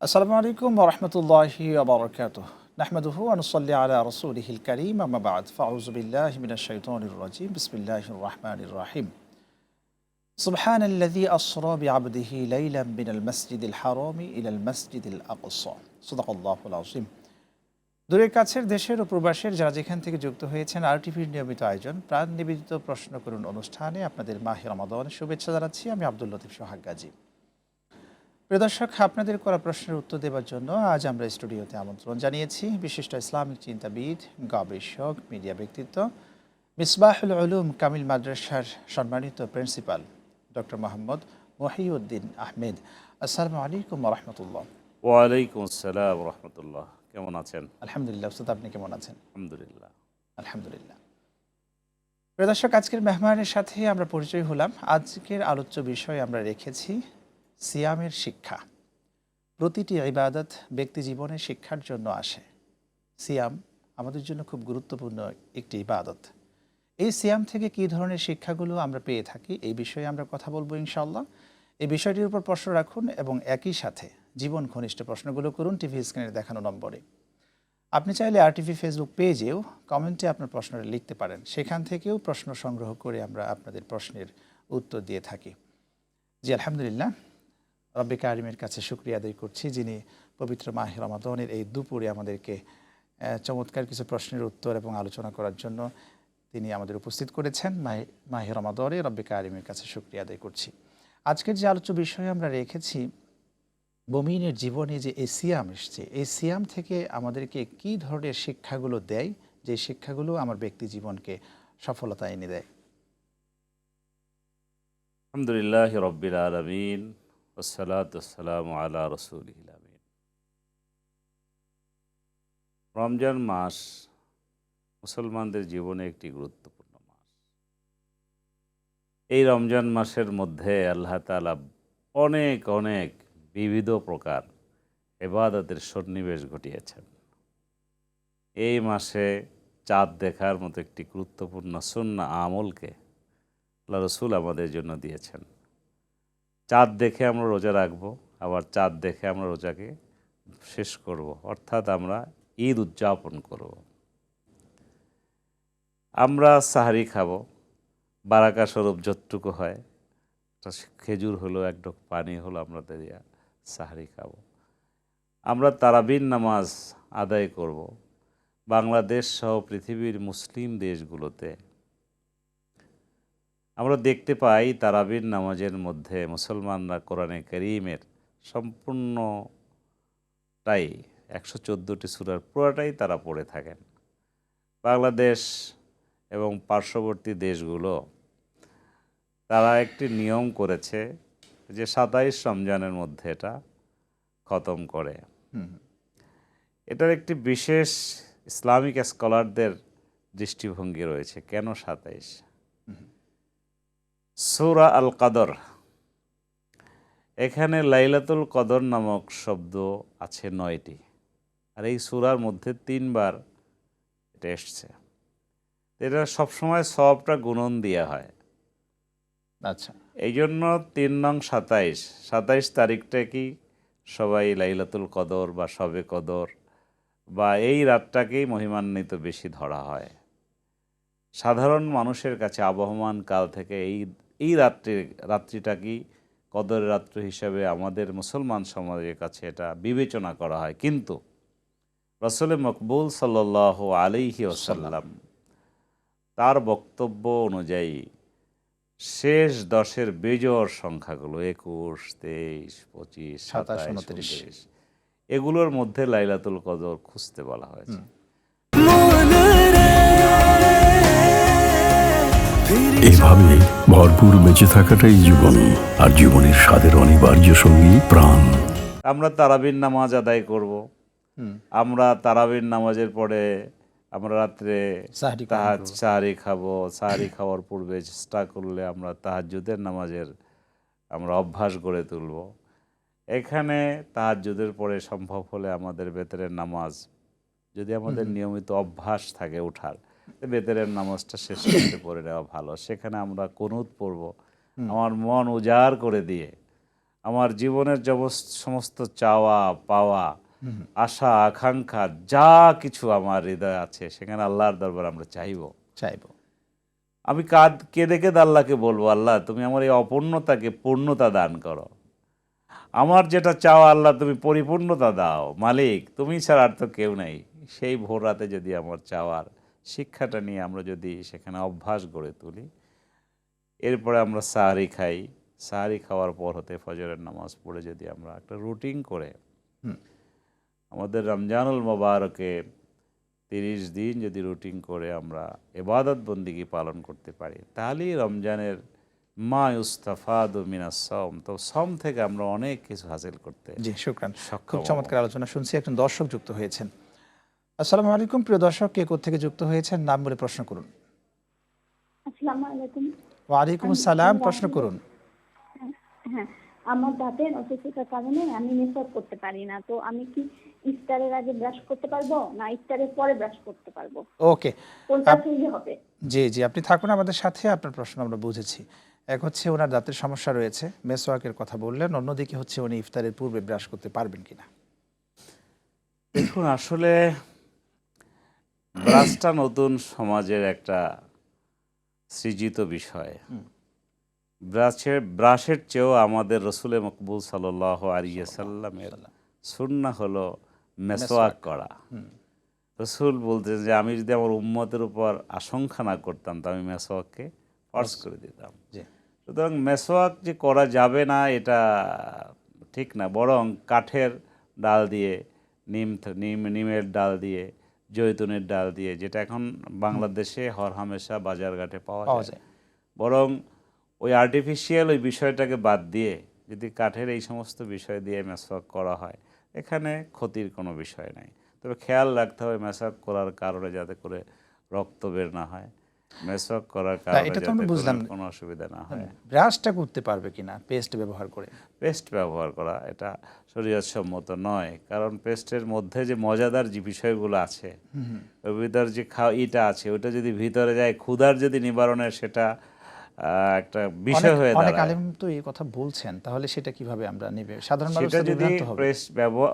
আসসালামু আলাইকুম ওয়া রাহমাতুল্লাহি ওয়া বারাকাতুহু। নাহমাদুহু ওয়া নুসাল্লি আলা রাসূলিহিল কারীম, আম্মা বা'দ। ফাআউযু বিল্লাহি মিনাশ শাইতানির রাজীম। বিসমিল্লাহির রাহমানির রাহিম। সুবহানাল্লাযী আসরা বি'আবদিহি লাইলাম মিনাল মাসজিদিল হারামি ইলাল মাসজিদিল আকসা। সাদাকাল্লাহুল আযীম। দূরের কাছের দেশের ও প্রবাসের যারা যেখান থেকে যুক্ত হয়েছেন আরটিভির নিয়মিত আয়োজন প্রাণ নিবেদিত প্রশ্ন করুন অনুষ্ঠানে আপনাদের মাহে রমাদানের শুভেচ্ছা জানাচ্ছি। আমি আব্দুল লতিফ সোহাগ গাজী। প্রিয় দর্শক, আপনাদের করা প্রশ্নের উত্তর দেওয়ার জন্য আজ আমরা স্টুডিওতে আমন্ত্রণ জানিয়েছি বিশিষ্ট ইসলামিক চিন্তাবিদ, গবেষক, মিডিয়া ব্যক্তিত্ব, মিসবাহুল উলুম কামিল মাদ্রাসার সম্মানিত প্রিন্সিপাল ডক্টর মোহাম্মদ মহিউদ্দিন আহমেদ। আসসালামু আলাইকুম ওয়া রাহমাতুল্লাহ। ওয়ালাইকুম আসসালাম রহমতুল্লাহ। কেমন আছেন? আলহামদুলিল্লাহ। উস্তাদ, আপনি কেমন আছেন? আলহামদুলিল্লাহ। আলহামদুলিল্লাহ। প্রিয় দর্শক, আজকের মেহমানের সাথে আমরা পরিচয় হলাম। আজকের আলোচ্য বিষয় আমরা রেখেছি সিয়ামের শিক্ষা। প্রতিটি ইবাদত ব্যক্তি জীবনে শিক্ষার জন্য আসে। সিয়াম আমাদের জন্য খুব গুরুত্বপূর্ণ একটি ইবাদত। এই সিয়াম থেকে কী ধরনের শিক্ষাগুলো আমরা পেয়ে থাকি এই বিষয়ে আমরা কথা বলবো ইনশাআল্লাহ। এই বিষয়টির উপর প্রশ্ন রাখুন এবং একই সাথে জীবন ঘনিষ্ঠ প্রশ্নগুলো করুন টিভি স্ক্রিনে দেখানো নম্বরে। আপনি চাইলে আরটিভি ফেসবুক পেজেও কমেন্টে আপনার প্রশ্নটা লিখতে পারেন, সেখান থেকেও প্রশ্ন সংগ্রহ করে আমরা আপনাদের প্রশ্নের উত্তর দিয়ে থাকি। জি আলহামদুলিল্লাহ, রব্বে কারিমের কাছে শুকরিয়া আদায় করছি যিনি পবিত্র মাহে রমাদানের এই দুপুরে আমাদেরকে চমৎকার কিছু প্রশ্নের উত্তর এবং আলোচনা করার জন্য তিনি আমাদের উপস্থিত করেছেন। মাহে রমাদানে রব্বে কারিমের কাছে শুকরিয়া আদায় করছি। আজকের যে আলোচ্য বিষয়ে আমরা রেখেছি, মুমিনের জীবনে যে এই সিয়াম এসছে, এই সিয়াম থেকে আমাদেরকে কী ধরনের শিক্ষাগুলো দেয়, যে শিক্ষাগুলো আমার ব্যক্তি জীবনকে সফলতা এনে দেয়। আলহামদুলিল্লাহ রব্বিল আলামিন ওয়াসসালাতু ওয়াসসালামু আলা রাসূলিল আমিন। রমজান মাস মুসলমানদের জীবনে একটি গুরুত্বপূর্ণ মাস। এই রমজান মাসের মধ্যে আল্লাহ তাআলা অনেক অনেক বিবিধ প্রকার ইবাদতের সন্নিবেশ ঘটিয়েছেন। এই মাসে চাঁদ দেখার মতো একটি গুরুত্বপূর্ণ সুন্নাহ আমলকে আল্লাহ রসুল আমাদের জন্য দিয়েছেন। চাঁদ দেখে আমরা রোজা রাখবো, আবার চাঁদ দেখে আমরা রোজাকে শেষ করব, অর্থাৎ আমরা ঈদ উদযাপন করব। আমরা সাহারি খাবো, বারাকা স্বরূপ যতটুকু হয়, খেজুর হলো, এক ঢোক পানি হলো, আমরা দেয়া সাহারি খাবো। আমরা তারাবির নামাজ আদায় করব। বাংলাদেশ সহ পৃথিবীর মুসলিম দেশগুলোতে আমরা দেখতে পাই তারাবির নামাজের মধ্যে মুসলমানরা কোরআনে কারীমের সম্পূর্ণটাই 114টি সূরার পুরোটাই তারা পড়ে থাকেন। বাংলাদেশ এবং পার্শ্ববর্তী দেশগুলো তারা একটি নিয়ম করেছে যে 27 রমজানের মধ্যে এটা খতম করে। এটার একটি বিশেষ ইসলামিক স্কলারদের দৃষ্টিভঙ্গি রয়েছে। কেন 27? সূরা আল কদর, এখানে লাইলাতুল কদর নামক শব্দ আছে 9টি, আর এই সূরার মধ্যে 3 বার এটা এসছে। এটা সবসময় সবটা গুণন দেওয়া হয়। আচ্ছা, এই জন্য 3 নং 27 তারিখটা কি সবাই লাইলাতুল কদর বা শবে কদর বা এই রাতটাকেই মহিমান্বিত বেশি ধরা হয়। সাধারণ মানুষের কাছে আবহমান কাল থেকে এই রাত্রিটা কি কদরের রাত্রি হিসাবে আমাদের মুসলমান সমাজের কাছে এটা বিবেচনা করা হয়। কিন্তু রাসূল মকবুল সাল্লাল্লাহু আলাইহি ওয়াসাল্লাম তার বক্তব্য অনুযায়ী শেষ 10-এর বেজোড় সংখ্যাগুলো 21, 23, 25, 27, 29 এগুলোর মধ্যে লাইলাতুল কদর খুঁজতে বলা হয়েছে। এইভাবে ভরপুর বেঁচে থাকাটাই জীবন, আর জীবনের স্বাদের অনিবার্য সঙ্গী প্রাণ। আমরা তারাবির নামাজ আদায় করব। আমরা তারাবির নামাজের পরে আমরা রাত্রে সাহারি খাবো। সাহারি খাওয়ার পূর্বে চেষ্টা করলে আমরা তাহাজ্জুদের নামাজের আমরা অভ্যাস গড়ে তুলব। এখানে তাহাজ্জুদের পরে সম্ভব হলে আমাদের বেতরের নামাজ, যদি আমাদের নিয়মিত অভ্যাস থাকে ওঠার, বেতরের নামাজটা শেষ করতে পড়ে নেওয়া ভালো। সেখানে আমরা কুনুত পড়ব, আমার মন উজাড় করে দিয়ে আমার জীবনের সমস্ত চাওয়া পাওয়া, আশা আকাঙ্ক্ষা যা কিছু আমার হৃদয়ে আছে সেখানে আল্লাহর দরবার আমরা চাইবো। চাইবো। আমি কেঁদে কেঁদে আল্লাহকে বলবো, আল্লাহ তুমি আমার এই অপূর্ণতাকে পূর্ণতা দান করো। আমার যেটা চাওয়া আল্লাহ তুমি পরিপূর্ণতা দাও, মালিক তুমি ছাড়া আর তো কেউ নেই। সেই ভোর রাতে যদি আমার চাওয়ার শিক্ষাটা নিয়ে আমরা যদি সেখানে অভ্যাস গড়ে তুলি, এরপরে আমরা সাহারি খাই, সাহারি খাওয়ার পর হতে ফজরের নামাজ পড়ে যদি আমরা একটা রুটিন করে আমাদের রমজানুল মোবারকে 30 দিন যদি রুটিন করে আমরা ইবাদত বন্দিগি পালন করতে পারি, তাহলেই রমজানের মা ইউস্তাফাদু মিনাস সাওম, তো সাওম থেকে আমরা অনেক কিছু হাসিল করতে জি, শুকরান। সক্ষম খুব হব। চমৎকার আলোচনা শুনছি। একজন দর্শক যুক্ত হয়েছেন। আসসালামু আলাইকুম প্রিয় দর্শক, কে কোত্থেকে যুক্ত হয়েছেন নাম বলে প্রশ্ন করুন। আসসালামু আলাইকুম। ওয়ালাইকুম আসসালাম, প্রশ্ন করুন। হ্যাঁ, আমার দাঁতের অসুস্থতার কারণে আমি মেকআপ করতে পারি না, তো আমি কি ইফতারের আগে ব্রাশ করতে পারবো না ইফতারের পরে ব্রাশ করতে পারবো? ওকে, কোনটা সুবিধা হবে? জি জি, আপনি থাকুন আমাদের সাথে। আপনার প্রশ্ন আমরা বুঝেছি। এক হচ্ছে ওনার দাঁতের সমস্যা রয়েছে, মেসওয়াকের কথা বললেন, অন্যদিকে হচ্ছে উনি ইফতারের পূর্বে ব্রাশ করতে পারবেন কিনা। দেখুন, আসলে ব্রাশটা নতুন সমাজের একটা সৃজিত বিষয়। ব্রাশের চেয়েও আমাদের রসুলে মকবুল সাল্লাল্লাহু আলাইহি ওয়াসাল্লামের সুন্নাহ হলো মেসওয়াক করা। রসুল বলতেন যে আমি যদি আমার উম্মতের উপর আশঙ্কা না করতাম তো আমি মেসওয়াককে ফরজ করে দিতাম। জি, সুতরাং মেসওয়াক যে করা যাবে না এটা ঠিক না, বরং কাঠের ডাল দিয়ে, নিমের ডাল দিয়ে, জৈতুনের ডাল দিয়ে, যেটা এখন বাংলাদেশে হরহামেশা বাজারঘাটে পাওয়া যায়, বরং ওই আর্টিফিশিয়াল ওই বিষয়টাকে বাদ দিয়ে যদি কাঠের এই সমস্ত বিষয় দিয়ে মেসওয়াক করা হয়, এখানে ক্ষতির কোনো বিষয় নাই। তবে খেয়াল রাখতে হবে মেসওয়াক করার কারণে যাতে করে রক্ত বের না হয়, মেসওয়াক করার কারণে এটা তো যাতে আমরা বুঝলাম। কোনো অসুবিধা না হয়। ব্রাশটা করতে পারবে কিনা পেস্ট ব্যবহার করে? পেস্ট ব্যবহার করা এটা শরীয়তসম্মত নয়, কারণ পেস্টের মধ্যে যে মজাদার যে বিষয়গুলো আছে, ওর ভিতর যে ইটা আছে, ওটা যদি ভিতরে যায়, ক্ষুধার যদি নিবারণের সেটা একটা বিষয় হয়ে অনেক দাঁড়ায়। আলেম তো এই কথা বলছেন, তাহলে সেটা কিভাবে আমরা নেবে? সাধারণ মানুষ সেটা তো যদি বিভ্রান্ত হবে। পেস্ট ব্যবহার,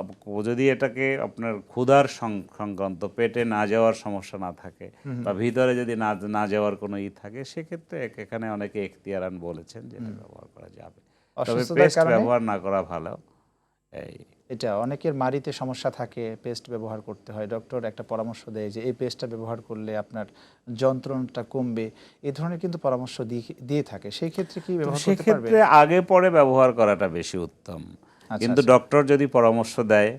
যদি এটাকে আপনার ক্ষুধার সংক্রান্ত, পেটে না যাওয়ার সমস্যা না থাকে বা ভিতরে যদি না যাওয়ার কোনো থাকে, সেক্ষেত্রে এখানে অনেকে এখতিয়ারান বলেছেন যেটা ব্যবহার করা যাবে, তবে অসুস্থতার পেস্ট কারণে ব্যবহার না করা ভালো। এই এটা অনেকের মাড়িতে সমস্যা থাকে, পেস্ট ব্যবহার করতে হয়। ডক্টর একটা পরামর্শ দেয় যে এই পেস্টটা ব্যবহার করলে আপনার যন্ত্রণাটা কমবে, এই ধরনের কিন্তু পরামর্শ দিয়ে থাকে। সেই ক্ষেত্রে কি ব্যবহার করতে পারবে? সেক্ষেত্রে আগে পরে ব্যবহার করাটা বেশি উত্তম, কিন্তু ডক্টর যদি পরামর্শ দেয়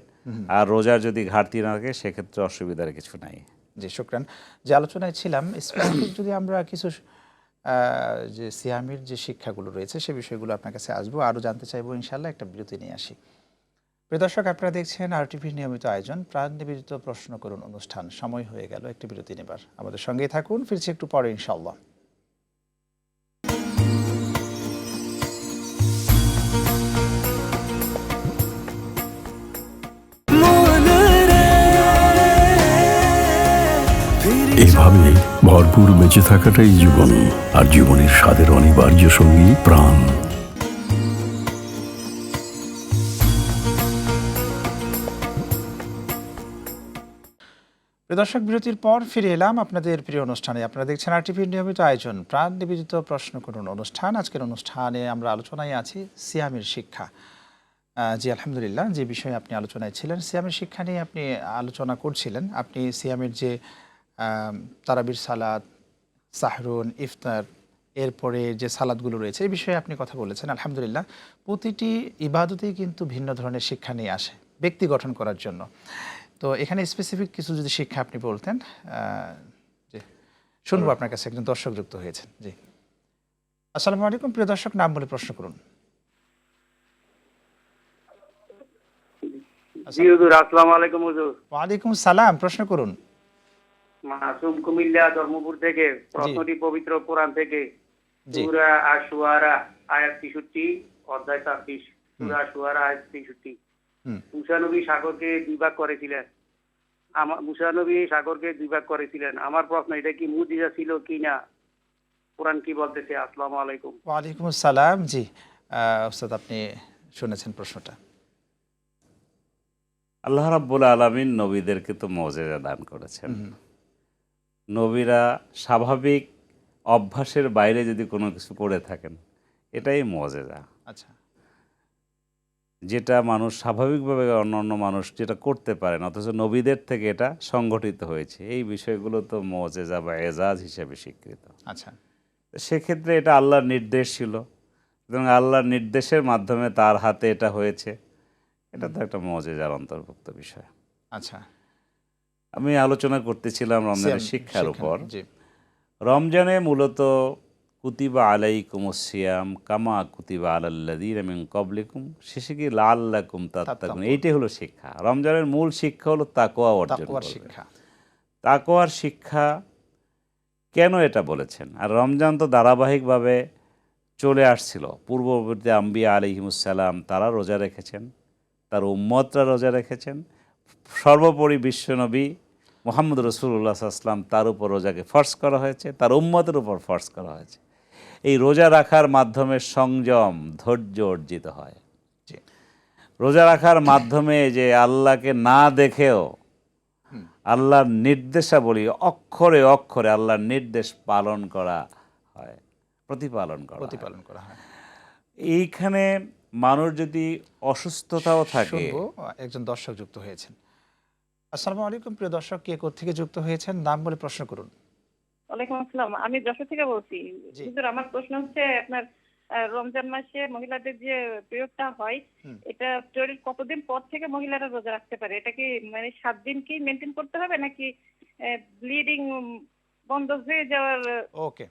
আর রোজার যদি ঘাটতি না থাকে, সেক্ষেত্রে অসুবিধার কিছু নাই। জি, শুকরান। যে আলোচনায় ছিলাম, স্পেসিফিক যদি আমরা কিছু যে সিয়ামের যে শিক্ষাগুলো রয়েছে সে বিষয়গুলো আপনার কাছে আসবো, আরও জানতে চাইবো ইনশাল্লাহ। একটা বিরতি নিয়ে আসি। প্রিয় দর্শক, আপনারা দেখছেন আরটিভির নিয়মিত আয়োজন প্রাণ নিবেদিত প্রশ্ন করুন অনুষ্ঠান। সময় হয়ে গেল একটি বিরতি নেবার, আমাদের সঙ্গেই থাকুন, ফিরছি একটু পরে ইনশাল্লাহ। এভাবে ভরপুর বেঁচে থাকাটাই জীবন, আর জীবনের স্বাদের অনিবার্য সঙ্গী প্রাণ। দর্শক, বিরতির পর ফিরে এলাম আপনাদের প্রিয় অনুষ্ঠানে। আপনারা দেখছেন আরটিভির নিয়মিত আয়োজন প্রাণ নিবেদিত প্রশ্ন করুন অনুষ্ঠান। আজকের অনুষ্ঠানে আমরা আলোচনায় আছি সিয়ামের শিক্ষা। জি আলহামদুলিল্লাহ, যে বিষয়ে আপনি আলোচনায় ছিলেন সিয়ামের শিক্ষা নিয়ে আপনি আলোচনা করছিলেন। আপনি সিয়ামের যে তারাবির সালাত, সাহরুন, ইফতার, এরপরে যে সালাদগুলো রয়েছে এই বিষয়ে আপনি কথা বলেছেন। আলহামদুলিল্লাহ, প্রতিটি ইবাদতেই কিন্তু ভিন্ন ধরনের শিক্ষা নিয়ে আসে ব্যক্তি গঠন করার জন্য। তো এখানে স্পেসিফিক কিছু যদি শিক্ষা আপনি বলতেন, জি শুনবো আপনার কাছে। একজন দর্শক যুক্ত হয়েছেন। জি, আসসালামু আলাইকুম প্রিয় দর্শক, নাম বলে প্রশ্ন করুন। জি হুজুর, আসসালামু আলাইকুম হুজুর। ওয়ালাইকুম সালাম, প্রশ্ন করুন। মাসুম কুমিল্লা ধর্মপুর থেকে। প্রশ্নটি পবিত্র কোরআন থেকে, জি, সূরা আশ-শুআরা আয়াত 63, অধ্যায় 26। সূরা আশ-শুআরা আয়াত 63। মুসা নবী সাগরকে দুই ভাগ করেছিলেন। আমার প্রশ্ন, এটা কি মুজিজা ছিল কিনা? কোরআন কি বলতেছে? আসসালামু আলাইকুম। ওয়ালাইকুম আসসালাম। জি, ওস্তাদ আপনি শুনেছেন প্রশ্নটা। আল্লাহ রাব্বুল আলামিন নবীদেরকে তো মওজেজা দান করেছেন। নবীরা স্বাভাবিক অভ্যাসের বাইরে যদি কোনো কিছু করে থাকেন, এটাই মওজেজা। আচ্ছা, যেটা মানুষ স্বাভাবিকভাবে অন্যান্য মানুষ যেটা করতে পারে না, অথচ নবীদের থেকে এটা সংগঠিত হয়েছে, এই বিষয়গুলো তো মওজেজা বা এজাজ হিসেবে স্বীকৃত। আচ্ছা, তো সেক্ষেত্রে এটা আল্লাহর নির্দেশ ছিল, সুতরাং আল্লাহর নির্দেশের মাধ্যমে তার হাতে এটা হয়েছে, এটা তো একটা মওজেজার অন্তর্ভুক্ত বিষয়। আচ্ছা। আমি আলোচনা করতেছিলাম রমজানের শিক্ষার উপর। জি, রমজানে মূলত কুতিবা আলাইকুমুস সিয়াম কামা কুতিবা আলাল্লাযীনা মিন ক্বাবলিকুম, শেষে কি লাআল্লাকুম তাত্তাকুন, এইটাই হলো শিক্ষা। রমজানের মূল শিক্ষা হলো তাকওয়া অর্জন তাকওয়ার করবে। শিক্ষা। তাকওয়ার শিক্ষা কেন এটা বলেছেন? আর রমজান তো ধারাবাহিকভাবে চলে আসছিল, পূর্ববর্তী আম্বিয়া আলাইহিমুসসালাম তারা রোজা রেখেছেন, তার উম্মতরা রোজা রেখেছেন, সর্বোপরি বিশ্বনবী মুহাম্মদ রাসূলুল্লাহ সাল্লাল্লাহু আলাইহি ওয়াসাল্লাম তার উপর রোজাকে ফরজ করা হয়েছে, তার উম্মতের উপর ফরজ করা হয়েছে। এই রোজা রাখার মাধ্যমে সংযম, ধৈর্য অর্জিত হয়। জি, রোজা রাখার মাধ্যমে যে আল্লাহকে না দেখেও আল্লাহর নির্দেশাবলী অক্ষরে অক্ষরে আল্লাহর নির্দেশ পালন করা হয়, প্রতিপালন করা হয়। প্রতিপালন করা হয়। এইখানে মানুষ যদি অসুস্থতাও থাকে, শুনবো, একজন দর্শক যুক্ত হয়েছেন। আসসালামু আলাইকুম প্রিয় দর্শক, কে কোত্থেকে যুক্ত হয়েছেন নাম বলে প্রশ্ন করুন। ওয়ালাইকুম আসসালাম। আমি যশোর থেকে বলছি। জি। হুজুর, আমার প্রশ্ন হচ্ছে আপনার রমজান মাসে মহিলাদের যে পিরিয়ডটা হয়, এটা পিরিয়ডের কতদিন পর থেকে মহিলারা রোজা রাখতে পারে? এটা কি মানে 7 দিন কি মেনটেন করতে হবে, নাকি ব্লিডিং বন্ধ হয়ে যাওয়ার ওকে,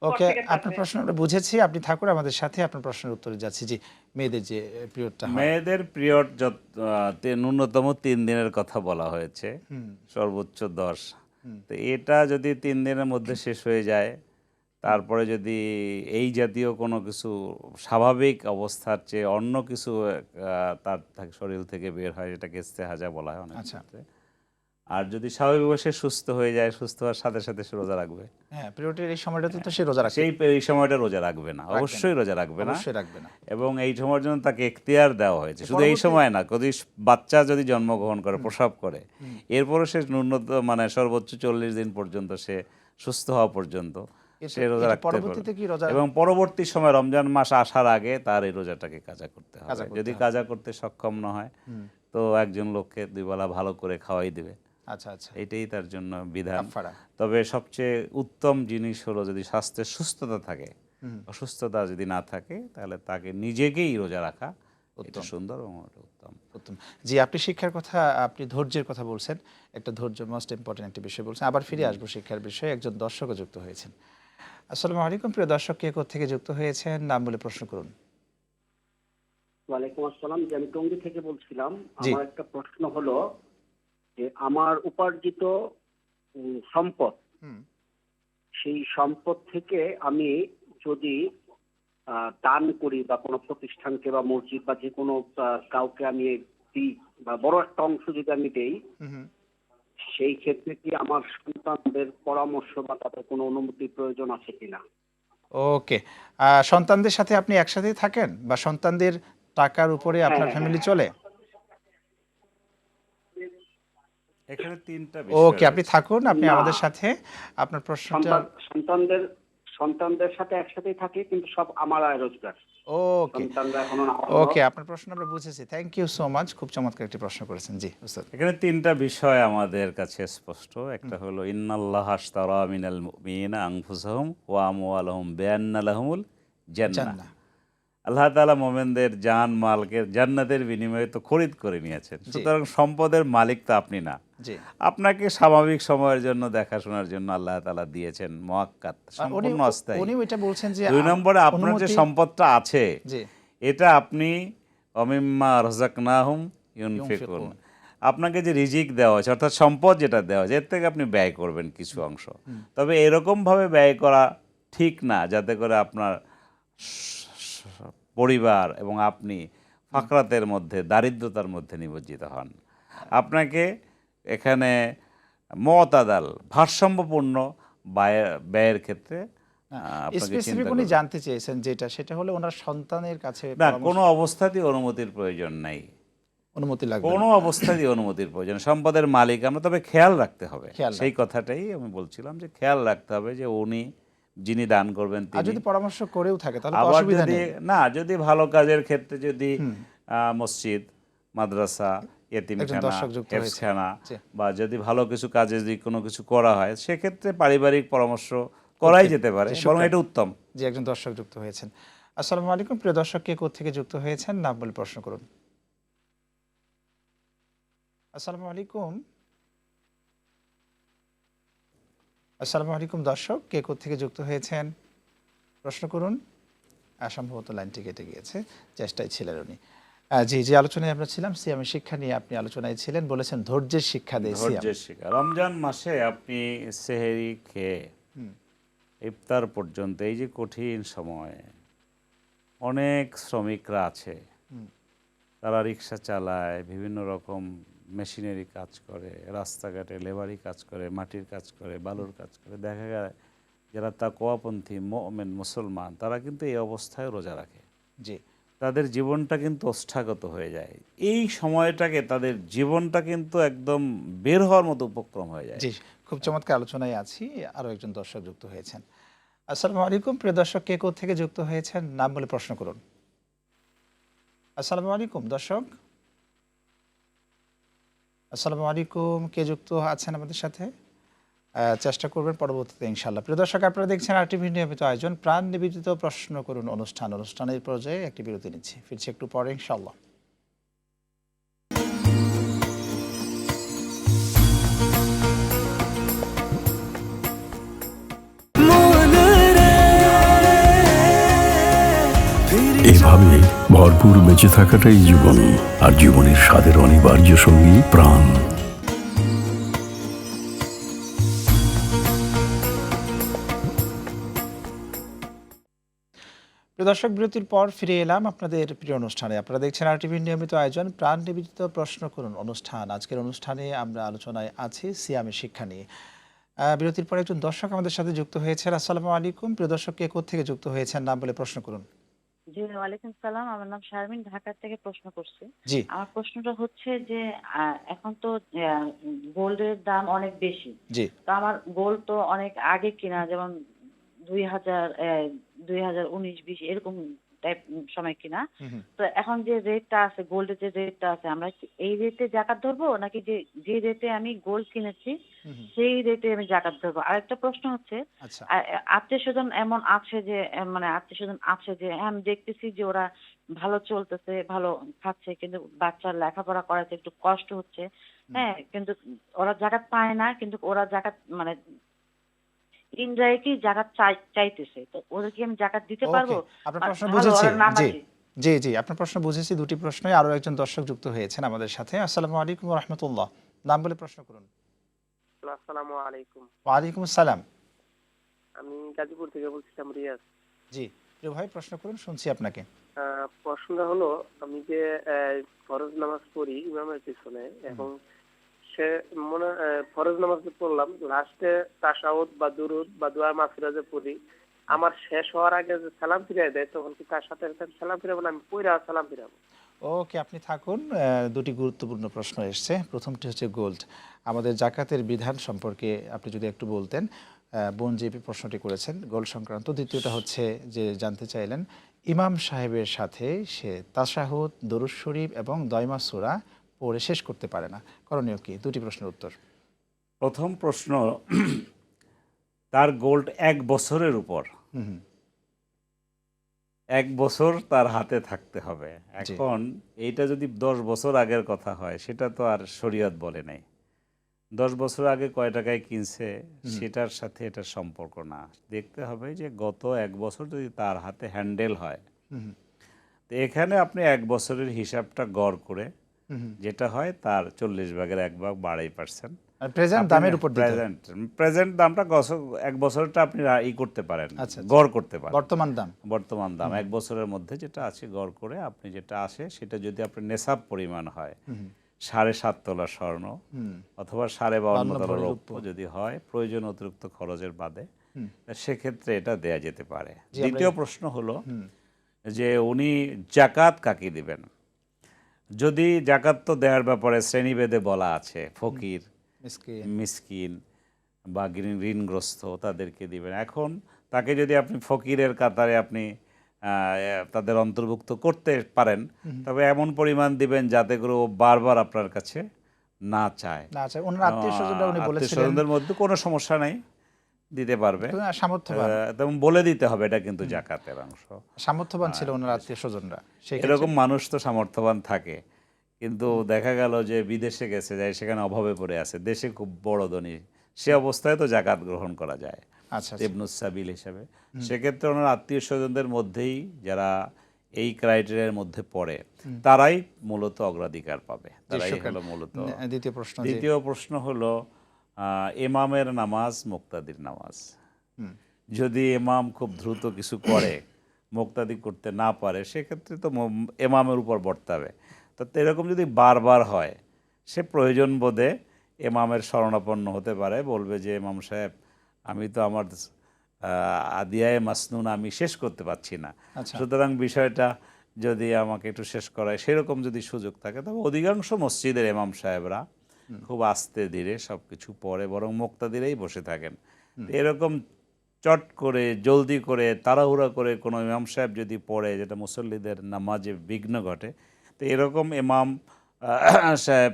পর ওকে, থেকে আপনার পারবে? প্রশ্ন আমরা বুঝেছি। আপনি থাকুন আমাদের সাথে, আপনার প্রশ্নের উত্তরে যাচ্ছি। জি, মেয়েদের যে পিরিয়ডটা হয়। মেয়েদের পিরিয়ড ন্যূনতম 3 দিনের কথা বলা হয়েছে, হুম, সর্বোচ্চ 10। তো এটা যদি 3 দিনের মধ্যে শেষ হয়ে যায়, তারপরে যদি এই জাতীয় কোনো কিছু স্বাভাবিক অবস্থার চেয়ে অন্য কিছু তার শরীর থেকে বের হয়, এটাকে ইস্তেহাজা বলা হয় অনেক আচ্ছা। ক্ষেত্রে। আর যদি স্বাভাবিকভাবে সে সুস্থ হয়ে যায়, সুস্থ হওয়ার সাথে সাথে সে রোজা রাখবে। হ্যাঁ, পিরিয়ডের এই সময়টাতে তো সে রোজা রাখে। এই সময়টা রোজা রাখবে না, অবশ্যই রোজা রাখবে না। অবশ্যই রাখবে না। এবং এই সময়ের জন্য তাকে এখতিয়ার দেওয়া হয়েছে, শুধু এই সময় না, যদি বাচ্চা যদি জন্মগ্রহণ করে, প্রসব করে, এরপরও সে ন্যূনতম মানে সর্বোচ্চ 40 দিন পর্যন্ত সে সুস্থ হওয়া পর্যন্ত সে রোজা রাখতে পরবর্তীতে কি রোজা, পারবে। এবং পরবর্তী সময় রমজান মাস আসার আগে তার এই রোজাটাকে কাজা করতে হবে। যদি কাজা করতে সক্ষম না হয়, তো একজন লোককে 2 বেলা ভালো করে খাওয়াই দেবে। আচ্ছা আচ্ছা, এটাই তার জন্য বিধান। কাফারা। তবে সবচেয়ে উত্তম জিনিস হলো যদি স্বাস্থ্যের সুস্থতা থাকে, অসুস্থতা যদি না থাকে, তাহলে তাকে নিজেকেই রোজা রাখা এটা সুন্দর এবং এটা উত্তম। উত্তম। জি, আপনি শিক্ষার কথা, আপনি ধৈর্যের কথা বলছেন, একটা ধৈর্য মোস্ট ইম্পর্টেন্ট একটা বিষয় বলছেন। আবার ফিরে আসবো শিক্ষার বিষয়ে, একজন দর্শকও যুক্ত হয়েছেন। আসসালামু আলাইকুম প্রিয় দর্শক, কে কোত্থেকে যুক্ত হয়েছেন নাম বলে প্রশ্ন করুন। ওয়ালাইকুম আসসালাম। যে আমি টঙ্গী থেকে বলছিলাম। জি। আমার একটা প্রশ্ন হলো যে আমার উপার্জিত সম্পদ, সেই সম্পদ থেকে আমি যদি দান করি বা কোনো প্রতিষ্ঠানকে বা মসজিদ বা যে কোনো কাউকে আমি দিই, বা বড় একটা অংশ যদি আমি দেই, সেই ক্ষেত্রে কি আমার সন্তানদের পরামর্শ বা তাদের কোনো অনুমতির প্রয়োজন আছে কিনা? ওকে, সন্তানদের সাথে আপনি একসাথেই থাকেন বা সন্তানদের টাকার উপরে আপনার ফ্যামিলি চলে? এখানে 3টা ওকে, আপনি থাকুন, আপনি না। আমাদের সাথে আপনার প্রশ্নটা। সন্তানদের সাথে একসাথেই থাকি, কিন্তু সব আমার আয় রোজগার। ওকে, সন্তানরা এখনো ওকে, আপনার প্রশ্ন আমরা বুঝেছি। থ্যাংক ইউ সো মাচ, খুব চমৎকার একটি প্রশ্ন করেছেন। জি উস্তাদ। এখানে 3টা বিষয় আমাদের কাছে স্পষ্ট। একটা হলো ইন্নাল্লাহ আশতারা মিনাল মুমিনিনা আনফুসাহুম ওয়া আমওয়ালাহুম বিআন্না লাহুমুল জান্নাহ। জান্নাহ। আল্লাহ তাআলা মুমিনদের জান মালকে জান্নাতের বিনিময়ে তো খরিদ করে নিয়েছেন, সুতরাং সম্পদের মালিক তো আপনি না। জি, আপনাকে স্বাভাবিক সময়ের জন্য দেখাশোনার জন্য আল্লাহ তাআলা দিয়েছেন মুআক্কাত, উনি সম্পূর্ণ অস্থায়ী। উনি ওইটা বলছেন যে 2 নম্বরে আপনার যে সম্পদটা আছে, জি, এটা আপনি অমিম্মা রাযাকনাহুম ইউনফিকুন, আপনাকে যে রিজিক দেওয়া হয়েছে, অর্থাৎ সম্পদ যেটা দেওয়া হয়েছে, এর থেকে আপনি ব্যয় করবেন কিছু অংশ। তবে এরকমভাবে ব্যয় করা ঠিক না যাতে করে আপনার পরিবার এবং আপনি ফাকরাতের মধ্যে, দারিদ্রতার মধ্যে নিমজ্জিত হন। আপনাকে এখানে মুতাদাল, ভারসাম্যপূর্ণ ব্যয়ের ক্ষেত্রে আপনাকে স্পেসিফিক চিন্তা উনি করতে জানতে চেয়েছেন যেটা, সেটা হলো ওনার সন্তানের কাছে না, কোনো অবস্থাতেই অনুমতির প্রয়োজন নাই, অনুমতি লাগবে কোনো অবস্থাতেই অনুমতির প্রয়োজন। সম্পদের মালিক আমরা, তবে খেয়াল রাখতে হবে, খেয়াল সেই কথাটাই আমি বলছিলাম যে খেয়াল রাখতে হবে যে উনি যিনি দান করবেন আর তিনি। যদি পরামর্শ করেও থাকে তাহলে তো আবার অসুবিধা যদি নেই। না, যদি ভালো কাজের ক্ষেত্রে যদি মসজিদ, মাদ্রাসা, একজন এতিমখানা, দর্শক যুক্ত হয়েছে। হেফজখানা জি। বা যদি ভালো কিছু কাজে যদি কোনো কিছু করা হয়, সেক্ষেত্রে পারিবারিক পরামর্শ করাই যেতে পারে, জি, বরং শুক্রান। এটা উত্তম। যে একজন দর্শক যুক্ত হয়েছেন। আসসালামু আলাইকুম, প্রিয় দর্শক, কে কোত্থেকে যুক্ত হয়েছেন নাম বলে প্রশ্ন করুন। আসসালামু আলাইকুম। আসসালামু আলাইকুম দর্শক, কে কোত্থেকে যুক্ত হয়েছেন প্রশ্ন করুন। সম্ভবত লাইনটি কেটে গিয়েছে, চেষ্টায় ছিলেন উনি। জি, যে আলোচনায় আমরা ছিলাম সিয়ামের শিক্ষা নিয়ে আপনি আলোচনায় ছিলেন, বলেছেন ধৈর্যের শিক্ষা দেয় সিয়াম। ধৈর্যের শিকার। রমজান মাসে আপনি সেহেরি খেয়ে ইফতার পর্যন্ত, এই যে কঠিন সময়ে অনেক শ্রমিকরা আছে, তারা রিক্সা চালায়, বিভিন্ন রকম মেশিনারি কাজ করে, রাস্তাঘাটে লেবারি কাজ করে, মাটির কাজ করে, বালুর কাজ করে। দেখা যায় যারা তাকওয়াপন্থী মুমিন মুসলমান, তারা কিন্তু এই অবস্থায় রোজা রাখে। জি, তাদের জীবনটা কিন্তু ওষ্ঠাগত হয়ে যায়। এই সময়টাকে তাদের জীবনটা কিন্তু একদম বের হওয়ার মতো উপক্রম হয়ে যায়। জি, খুব চমৎকার আলোচনায় আছি। আরও একজন দর্শক যুক্ত হয়েছেন। আসসালামু আলাইকুম, প্রিয় দর্শক, কে কোত্থেকে যুক্ত হয়েছেন নাম বলে প্রশ্ন করুন। আসসালামু আলাইকুম দর্শক। আসসালামু আলাইকুম, কে যুক্ত আছেন আমাদের সাথে? চেষ্টা করবেন পরবর্তীতে ইনশাআল্লাহ। প্রিয় দর্শক, আপনারা দেখছেন আরটিভি নিয়মিত আয়োজন প্রাণ নিবেদিত প্রশ্ন করুন অনুষ্ঠানের পর্যায়ে একটি বিরতি নিচ্ছি, ফিরছি একটু পরে ইনশাআল্লাহ। এভাবে ভরপুর বেঁচে থাকাটাই জীবন, আর জীবনের স্বাদের অনিবার্য সঙ্গী প্রাণ। প্রিয় দর্শক, বিরতির পর ফিরে এলাম আপনাদের প্রিয় অনুষ্ঠানে। আপনারা দেখছেন আরটিভির নিয়মিত আয়োজন প্রাণ নিবেদিত প্রশ্ন করুন অনুষ্ঠান। আজকের অনুষ্ঠানে আমরা আলোচনায় আছি সিয়ামের শিক্ষা নিয়ে। বিরতির পর একজন দর্শক আমাদের সাথে যুক্ত হয়েছেন। আসসালামু আলাইকুম, প্রিয় দর্শক, কে কোত্থেকে যুক্ত হয়েছেন নাম বলে প্রশ্ন করুন। জি, ওয়ালাইকুম সালাম। আমার নাম শারমিন, ঢাকা থেকে প্রশ্ন করছি। জি, আমার প্রশ্নটা হচ্ছে যে এখন তো গোল্ডের দাম অনেক বেশি। জি, তো আমার গোল্ড তো অনেক আগে কিনা, যেমন 2019-20 এরকম টাইপ সময় কিনা। তো এখন যে রেটটা আছে, গোল্ডের যে রেটটা আছে, আমরা কি এই রেটে জাকাত ধরবো, নাকি যে রেটে আমি গোল্ড কিনেছি সেই রেটে আমি জাকাত ধরবো? আরেকটা প্রশ্ন হচ্ছে, আচ্ছা, আত্মীয় স্বজন এমন আছে যে মানে আত্মীয় স্বজন আছে যে আমি দেখতেছি যে ওরা ভালো চলতেছে, ভালো খাচ্ছে, কিন্তু বাচ্চার লেখাপড়া করাতে একটু কষ্ট হচ্ছে, হ্যাঁ, কিন্তু ওরা জাকাত পায় না, কিন্তু ওরা জাকাত মানে ইনডাইরেক্টলি জাকাত চাইতেছে, তো ওদেরকে আমি জাকাত দিতে ওকে, পারবো? আপনার আর প্রশ্ন ভালো বুঝেছি। ওরা জি, নামাজি। জি, জি, আপনার প্রশ্ন বুঝেছি। দুটি প্রশ্নই। আরও একজন দর্শক যুক্ত হয়েছেন আমাদের সাথে। আসসালামু আলাইকুম রহমতুল্লাহ, নাম বলে প্রশ্ন করুন। আসসালামু আলাইকুম। ওয়ালাইকুম আসসালাম। আমি গাজীপুর থেকে বলছিলাম, রিয়াজ। জি, প্রিয় ভাই, প্রশ্ন করুন, শুনছি আপনাকে। প্রশ্নটা হলো, আমি যে ফরজ নামাজ পড়ি ইমামের পিছনে, এবং সে ফরজ নামাজ পড়লাম, লাস্টে তাশাহুদ বা দুরুদ বা দোয়া মাগফিরাত যে পড়ি, আমার শেষ হওয়ার আগে যে সালাম ফিরিয়ে দেয়, তখন কি তার সাথে সালাম ফিরাবো না আমি পড়া সালাম ফিরাবো? ওকে, আপনি থাকুন। দুটি গুরুত্বপূর্ণ প্রশ্ন এসছে। প্রথমটি হচ্ছে গোল্ড, আমাদের জাকাতের বিধান সম্পর্কে আপনি যদি একটু বলতেন। বোন যে প্রশ্নটি করেছেন গোল্ড সংক্রান্ত। দ্বিতীয়টা হচ্ছে যে জানতে চাইলেন ইমাম সাহেবের সাথে সে তাশাহুদ, দরুদ শরীফ এবং দয়মা সূরা পড়ে শেষ করতে পারে না, করণীয় কি? দুটি প্রশ্নের উত্তর। প্রথম প্রশ্ন, তার গোল্ড 1 বছরের উপর, 1 বছর তার হাতে থাকতে হবে। এখন এইটা যদি 10 বছর আগের কথা হয়, সেটা তো আর শরীয়ত বলে নাই। 10 বছর আগে কয় টাকায় কিনছে সেটার সাথে এটার সম্পর্ক না। দেখতে হবে যে গত 1 বছর যদি তার হাতে হ্যান্ডেল হয়, তো এখানে আপনি 1 বছরের হিসাবটা গড় করে যেটা হয় তার 40 ভাগের 1 ভাগ 2.5%, প্রেজেন্ট দামের উপর দিতে হবে। প্রেজেন্ট দামটা 1 বছরটা আপনি করতে পারেন, আচ্ছা, গড় করতে পারেন। বর্তমান দাম 1 বছরের মধ্যে যেটা আছে গড় করে আপনি যেটা আসে সেটা যদি আপনার নেশাব পরিমাণ হয় 7.5 তোলা স্বর্ণ অথবা 52.5 তোলা রৌপ্য যদি হয়, প্রয়োজন অতিরিক্ত খরচের বাদে, সেক্ষেত্রে এটা দেয়া যেতে পারে। জি, আমরা- দ্বিতীয় প্রশ্ন হলো যে উনি জাকাত কাকে দিবেন। যদি জাকাত তো দেওয়ার ব্যাপারে শ্রেণীভেদে বলা আছে, ফকির, মিসকিন। মিসকিন বা ঋণগ্রস্ত তাদেরকে দিবেন। এখন তাকে যদি আপনি ফকিরের কাতারে আপনি তাদের অন্তর্ভুক্ত করতে পারেন, তবে এমন পরিমাণ দিবেন যাতে করে ও বারবার আপনার কাছে না চায়। না আচ্ছা, ওনার আত্মীয়-স্বজনরা উনি বলেছিলেন আত্মীয়-স্বজনদের মধ্যে কোনো সমস্যা নাই, দিতে পারবে। সামর্থ্যবান তেমন বলে দিতে হবে এটা কিন্তু জাকাতের অংশ। সামর্থ্যবান ছিল ওনার আত্মীয়-স্বজনরা। সেই এরকম মানুষ তো সামর্থ্যবান থাকে, কিন্তু দেখা গেল যে বিদেশে গেছে, যায় সেখানে অভাবে পড়ে আছে, দেশে খুব বড় ধনী, সে অবস্থায় তো জাকাত গ্রহণ করা যায় আচ্ছা, ইবনুস সাবিল হিসাবে। সেক্ষেত্রে ওনার আত্মীয় স্বজনদের মধ্যেই যারা এই ক্রাইটেরিয়ার মধ্যে পড়ে তারাই মূলত অগ্রাধিকার পাবে, তারাই হলো মূলত। দ্বিতীয় প্রশ্ন, দ্বিতীয় প্রশ্ন হলো ইমামের নামাজ, মুক্তাদির নামাজ। যদি ইমাম খুব দ্রুত কিছু করে, মুক্তাদি করতে না পারে, সেক্ষেত্রে তো ইমামের উপর বর্তাবে। তো এরকম যদি বারবার হয়, সে প্রয়োজন বোধে ইমামের শরণাপন্ন হতে পারে, বলবে যে ইমাম সাহেব, আমি তো আমার আদিয়ায়ে মাসনুন আমি শেষ করতে পারছি না, সুতরাং বিষয়টা যদি আমাকে একটু শেষ করায়, সেরকম যদি সুযোগ থাকে, তবে অধিকাংশ মসজিদের ইমাম সাহেবরা খুব আস্তে ধীরে সব কিছু পড়ে, বরং মুক্তাদিরেই বসে থাকেন। এরকম চট করে জলদি করে তাড়াহুড়া করে কোনো ইমাম সাহেব যদি পড়ে, যেটা মুসল্লিদের নামাজে বিঘ্ন ঘটে, তো এরকম ইমাম সাহেব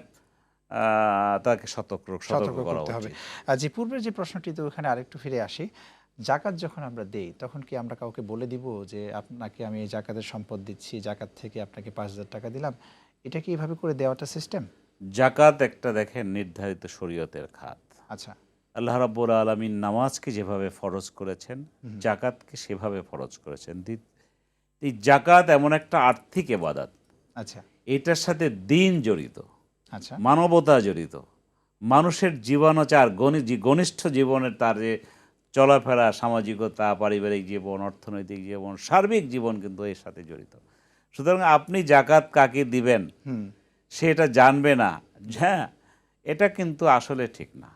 তাকে সতর্ক করা করতে হবে। উচিত। যে পূর্বের যে প্রশ্নটি, তো ওখানে আরেকটু ফিরে আসি। জাকাত যখন আমরা দেই, তখন কি আমরা কাউকে বলে দিব যে আপনাকে আমি এই জাকাতের সম্পদ দিচ্ছি, জাকাত থেকে আপনাকে 5,000 টাকা দিলাম? এটা কি এভাবে করে দেওয়াটা সিস্টেম? জাকাত একটা দেখেন নির্ধারিত শরীয়তের খাত। আচ্ছা, আল্লাহ রাব্বুল আলামিন নামাজকে যেভাবে ফরজ করেছেন, জাকাতকে সেভাবে ফরজ করেছেন। এই জাকাত এমন একটা আর্থিক ইবাদত, আচ্ছা, এটার সাথে দিন জড়িত, আচ্ছা, মানবতা জড়িত, মানুষের জীবনাচার, ঘনিষ্ঠ জীবনের তার যে চলাফেরা, সামাজিকতা, পারিবারিক জীবন, অর্থনৈতিক জীবন, সার্বিক জীবন কিন্তু এর সাথে জড়িত। সুতরাং আপনি জাকাত কাকে দিবেন সে এটা জানবে না, হ্যাঁ, এটা কিন্তু আসলে ঠিক না।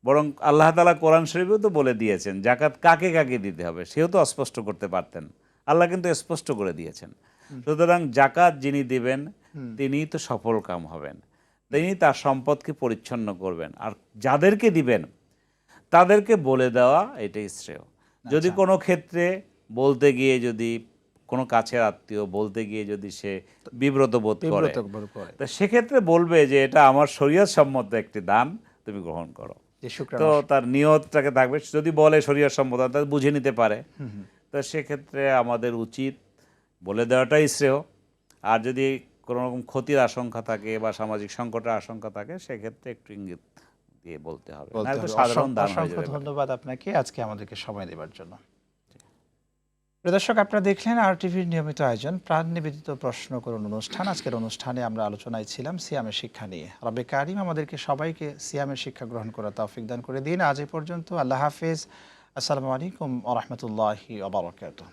বরং আল্লাহ তাআলা কোরআন শরীফেও তো বলে দিয়েছেন জাকাত কাকে কাকে দিতে হবে, সেও তো অস্পষ্ট করতে পারতেন, আল্লাহ কিন্তু স্পষ্ট করে দিয়েছেন। সুতরাং জাকাত যিনি দিবেন তিনিই তো সফল কাম হবেন, তিনি তার সম্পদকে পরিচ্ছন্ন করবেন। আর যাদেরকে দিবেন তাদেরকে বলে দেওয়া এটাই শ্রেয়। যদি কোনো ক্ষেত্রে বলতে গিয়ে, যদি কোনো কাছের আত্মীয় বলতে গিয়ে যদি সে বিব্রত বোধ করে, তো সেক্ষেত্রে বলবে যে এটা আমার শরীয়ত সম্মত একটি দান, তুমি গ্রহণ করো। তো তার নিয়তটাকে থাকবে, যদি বলে শরীয়ত সম্মত, তাহলে বুঝে নিতে পারে। তো সেক্ষেত্রে আমাদের উচিত বলে দেওয়াটাই শ্রেয়। আর যদি কোনো রকম ক্ষতির আশঙ্কা থাকে বা সামাজিক সংকটের আশঙ্কা থাকে, সেক্ষেত্রে একটু ইঙ্গিত দিয়ে বলতে হবে। সাধারণ দান হয়ে যাবে। ধন্যবাদ আপনাকে আজকে আমাদেরকে সময় দেওয়ার জন্য। প্রিয় দর্শক, আপনারা দেখলেন RTVর নিয়মিত আয়োজন প্রাণ নিবেদিত প্রশ্ন করুন অনুষ্ঠান। আজকের অনুষ্ঠানে আমরা আলোচনায় ছিলাম সিয়ামের শিক্ষা নিয়ে। রব্বে কারিম আমাদেরকে সবাইকে সিয়ামের শিক্ষা গ্রহণ করার তৌফিক দান করে দিন। আজ এই পর্যন্ত। আল্লাহ হাফেজ। আসসালামু আলাইকুম ওয়া রাহমাতুল্লাহি ওয়া বারাকাতুহু।